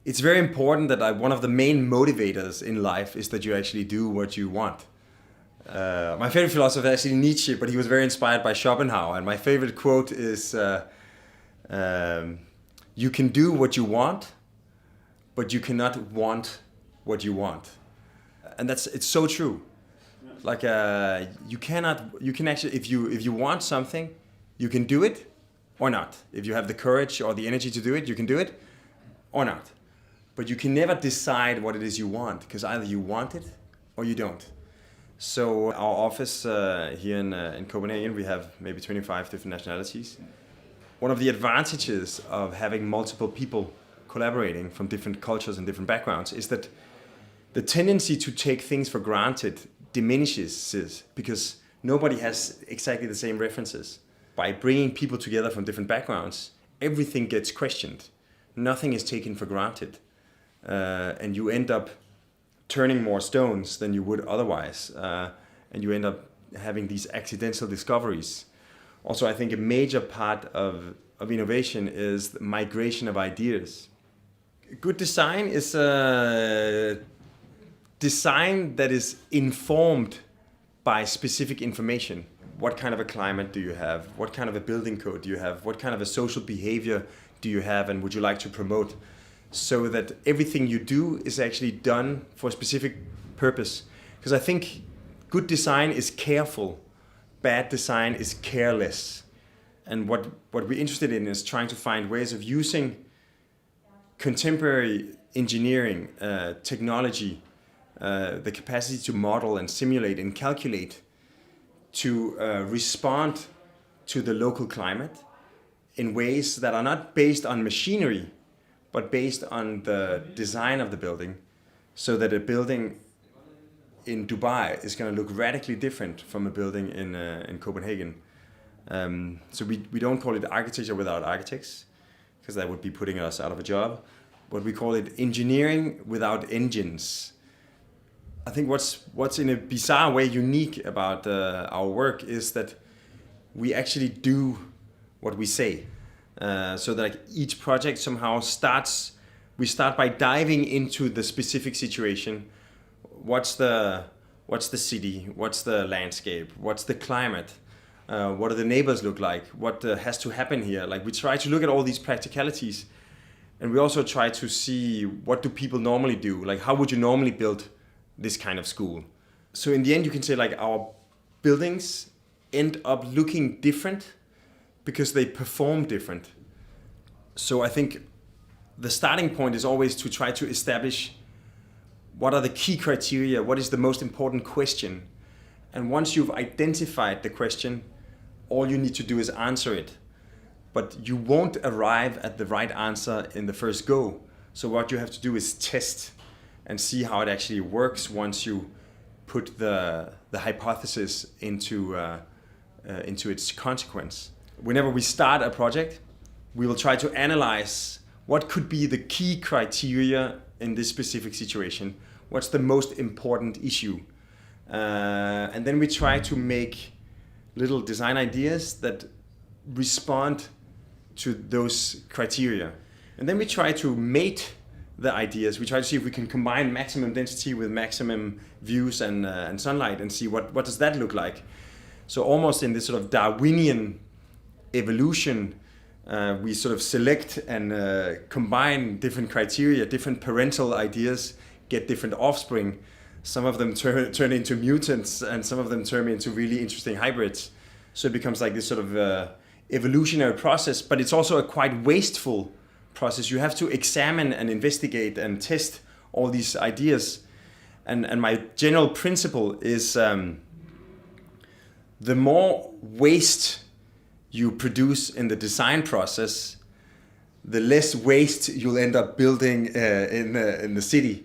it's very important that one of the main motivators in life is that you actually do what you want. My favorite philosopher is actually Nietzsche, but he was very inspired by Schopenhauer. And my favorite quote is, you can do what you want, but you cannot want what you want. And it's so true. Like you can actually, if you want something, you can do it or not. If you have the courage or the energy to do it, you can do it or not. But you can never decide what it is you want, because either you want it or you don't. So our office here in Copenhagen, we have maybe 25 different nationalities. One of the advantages of having multiple people collaborating from different cultures and different backgrounds is that the tendency to take things for granted diminishes, because nobody has exactly the same references. By bringing people together from different backgrounds, everything gets questioned. Nothing is taken for granted. And you end up turning more stones than you would otherwise. And you end up having these accidental discoveries. Also, I think a major part of innovation is the migration of ideas. Good design is a design that is informed by specific information. What kind of a climate do you have? What kind of a building code do you have? What kind of a social behavior do you have and would you like to promote? So that everything you do is actually done for a specific purpose. Because I think good design is careful, bad design is careless. And what we're interested in is trying to find ways of using contemporary engineering, technology, the capacity to model and simulate and calculate to respond to the local climate in ways that are not based on machinery, but based on the design of the building, so that a building in Dubai is going to look radically different from a building in Copenhagen. So we don't call it architecture without architects, because that would be putting us out of a job. But we call it engineering without engines. I think what's in a bizarre way unique about our work is that we actually do what we say. So that like each project somehow we start by diving into the specific situation. What's the city? What's the landscape? What's the climate? What do the neighbors look like? What has to happen here? Like we try to look at all these practicalities, and we also try to see what do people normally do? Like how would you normally build this kind of school? So in the end, you can say like our buildings end up looking different because they perform different. So I think the starting point is always to try to establish what are the key criteria, what is the most important question. And once you've identified the question, all you need to do is answer it. But you won't arrive at the right answer in the first go. So what you have to do is test and see how it actually works once you put the hypothesis into its consequence. Whenever we start a project, we will try to analyze what could be the key criteria in this specific situation. What's the most important issue? And then we try to make little design ideas that respond to those criteria. And then we try to mate the ideas. We try to see if we can combine maximum density with maximum views and sunlight and see what does that look like. So almost in this sort of Darwinian evolution, we sort of select and combine different criteria, different parental ideas, get different offspring. Some of them turn into mutants and some of them turn into really interesting hybrids. So it becomes like this sort of evolutionary process, but it's also a quite wasteful process. You have to examine and investigate and test all these ideas. And my general principle is the more waste you produce in the design process, the less waste you'll end up building in the city.